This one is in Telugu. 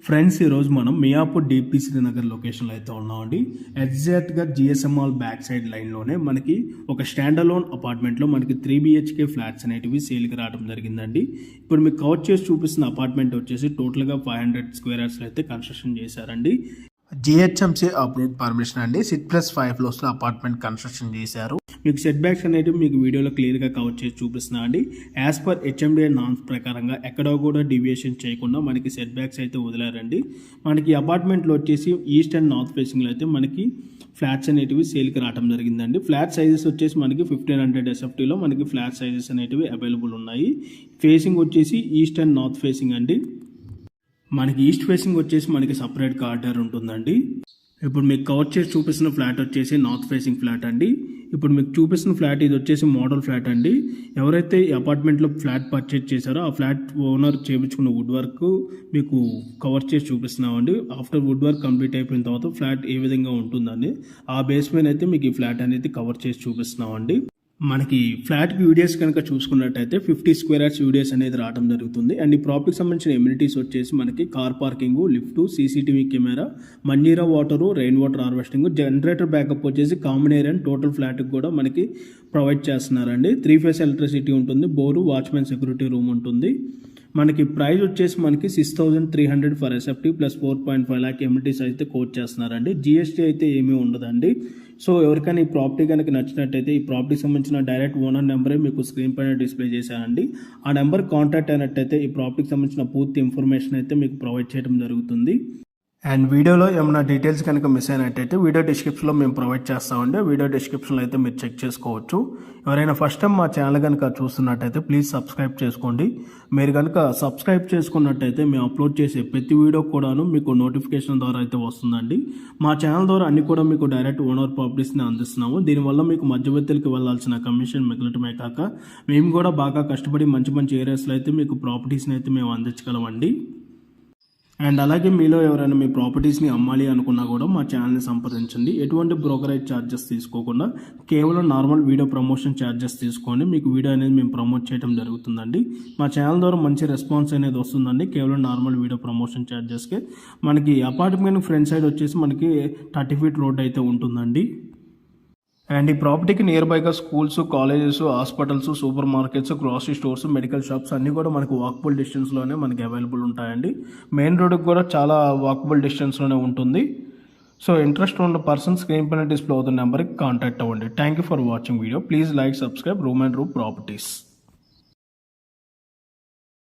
ఫ్రెండ్స్, ఈరోజు మనం మియాపూర్ డీపీ శ్రీనగర్ లొకేషన్లో అయితే ఉన్నామండి. ఎగ్జాక్ట్గా జిఎస్ఎం మాల్ బ్యాక్ సైడ్ లైన్లోనే మనకి ఒక స్టాండ్ అలోన్ అపార్ట్మెంట్లో మనకి 3 BHK ఫ్లాట్స్ అనేటివి సేల్కి రావడం జరిగిందండి. ఇప్పుడు మీకు కవర్ చేసి చూపిస్తున్న అపార్ట్మెంట్ వచ్చేసి టోటల్గా 500 స్క్వేర్ యార్డ్స్లో అయితే కన్స్ట్రక్షన్ చేశారండి. జిహెచ్ఎంసీ అప్రూవ్డ్ పర్మిషన్ అండి. 6+5 ఫ్లోర్స్లో అపార్ట్మెంట్ కన్స్ట్రక్షన్ చేశారు. మీకు సెట్ బ్యాక్స్ అనేవి మీకు వీడియోలో క్లియర్గా కవర్ చేసి చూపిస్తున్నా అండి. యాజ్ పర్ HMDA నార్మ్స్ ప్రకారంగా ఎక్కడో కూడా డీవియేషన్ చేయకుండా మనకి సెట్ బ్యాక్స్ అయితే వదిలారండి. మనకి అపార్ట్మెంట్లో వచ్చేసి ఈస్ట్ అండ్ నార్త్ ఫేసింగ్లో అయితే మనకి ఫ్లాట్స్ అనేటివి సేల్కి రావడం జరిగిందండి. ఫ్లాట్ సైజెస్ వచ్చేసి మనకి 1500 SFTలో మనకి ఫ్లాట్ సైజెస్ అనేటివి అవైలబుల్ ఉన్నాయి. ఫేసింగ్ వచ్చేసి ఈస్ట్ అండ్ నార్త్ ఫేసింగ్ అండి. మనకి ఈస్ట్ ఫేసింగ్ వచ్చేసి మనకి సపరేట్ కార్డర్ ఉంటుందండి. ఇప్పుడు మీకు కవర్ చేసి చూపిస్తున్న ఫ్లాట్ వచ్చేసి నార్త్ ఫేసింగ్ ఫ్లాట్ అండి. ఇప్పుడు మీకు చూపిస్తున్న ఫ్లాట్ ఇది వచ్చేసి మోడల్ ఫ్లాట్ అండి. ఎవరైతే ఈ అపార్ట్మెంట్లో ఫ్లాట్ పర్చేజ్ చేశారో ఆ ఫ్లాట్ ఓనర్ చేయించుకున్న వుడ్ వర్క్ మీకు కవర్ చేసి చూపిస్తున్నామండి. ఆఫ్టర్ వుడ్ వర్క్ కంప్లీట్ అయిపోయిన తర్వాత ఫ్లాట్ ఏ విధంగా ఉంటుందని ఆ బేస్ మీద అయితే మీకు ఈ ఫ్లాట్ అనేది కవర్ చేసి చూపిస్తున్నామండి. మనకి ఫ్లాట్ వీడియోస్ కనుక చూసుకున్నట్టయితే 50 స్క్వేర్ యార్డ్స్ వీడియోస్ అనేది రావడం జరుగుతుంది. అండ్ ఈ ప్రాపర్టీకి సంబంధించిన ఎమ్యూనిటీస్ వచ్చేసి మనకి car parking, lift, CCTV camera, Manjira water, rain water harvesting, generator backup వచ్చేసి కామన్ ఏరియా అండ్ టోటల్ ఫ్లాట్కి కూడా మనకి ప్రొవైడ్ చేస్తున్నారండి. 3 ఫేస్ ఎలక్ట్రిసిటీ ఉంటుంది, బోరు, వాచ్మెన్ సెక్యూరిటీ రూమ్ ఉంటుంది. మనకి ప్రైస్ వచ్చేసి మనకి 6300 for SFT plus 4.5 lakh amenities అయితే కోట్ చేస్తున్నారండి. GST అయితే ఏమీ ఉండదండి. సో ఎవరికైనా ఈ ప్రాపర్టీ కనుక నచ్చినట్టయితే ఈ ప్రాపర్టీకి సంబంధించిన డైరెక్ట్ ఓనర్ నెంబరే మీకు స్క్రీన్ పైన డిస్ప్లే చేశానండి. ఆ నెంబర్ కాంటాక్ట్ అయినట్టయితే ఈ ప్రాపర్టీకి సంబంధించిన పూర్తి ఇన్ఫర్మేషన్ అయితే మీకు ప్రొవైడ్ చేయడం జరుగుతుంది. అండ్ వీడియోలో ఏమైనా డీటెయిల్స్ కనుక మిస్ అయినట్టయితే వీడియో డిస్క్రిప్షన్లో మేము ప్రొవైడ్ చేస్తామండి. వీడియో డిస్క్రిప్షన్లో అయితే మీరు చెక్ చేసుకోవచ్చు. ఎవరైనా ఫస్ట్ టైం మా ఛానల్ కనుక చూస్తున్నట్టయితే ప్లీజ్ సబ్స్క్రైబ్ చేసుకోండి. మీరు కనుక సబ్స్క్రైబ్ చేసుకున్నట్టయితే మేము అప్లోడ్ చేసే ప్రతి వీడియో కూడాను మీకు నోటిఫికేషన్ ద్వారా అయితే వస్తుందండి. మా ఛానల్ ద్వారా అన్ని కూడా మీకు డైరెక్ట్ ఓనర్ ప్రాపర్టీస్ని అందిస్తున్నాము. దీనివల్ల మీకు మధ్యవర్తులకి వెళ్ళాల్సిన కమిషన్ మిగలటమే కాక మేము కూడా బాగా కష్టపడి మంచి మంచి ఏరియాస్లో అయితే మీకు ప్రాపర్టీస్ని అయితే మేము అందించగలమండి. అండ్ అలాగే మీలో ఎవరైనా మీ ప్రాపర్టీస్ని అమ్మాలి అనుకున్నా కూడా మా ఛానల్ని సంప్రదించండి. ఎటువంటి బ్రోకరేజ్ ఛార్జెస్ తీసుకోకుండా కేవలం నార్మల్ వీడియో ప్రమోషన్ ఛార్జెస్ తీసుకొని మీకు వీడియో అనేది మేము ప్రమోట్ చేయడం జరుగుతుందండి. మా ఛానల్ ద్వారా మంచి రెస్పాన్స్ అనేది వస్తుందండి. కేవలం నార్మల్ వీడియో ప్రమోషన్ ఛార్జెస్కి మనకి అపార్ట్మెంట్ ఫ్రంట్ సైడ్ వచ్చేసి మనకి 30 feet రోడ్ అయితే ఉంటుందండి. అండ్ ఈ ప్రాపర్టీకి నియర్ బైగా schools, colleges, hospitals, supermarkets, grocery stores, medical shops అన్నీ కూడా మనకు వాకబుల్ డిస్టెన్స్లోనే మనకి అవైలబుల్ ఉంటాయండి. మెయిన్ రోడ్కి కూడా చాలా వాకబుల్ డిస్టెన్స్లోనే ఉంటుంది. సో ఇంట్రెస్ట్ ఉన్న పర్సన్ స్క్రీన్ పైన డిస్ప్లే అవుతున్న నెంబర్కి కాంటాక్ట్ అవ్వండి. Thank you for watching video. Please like, subscribe room and room properties.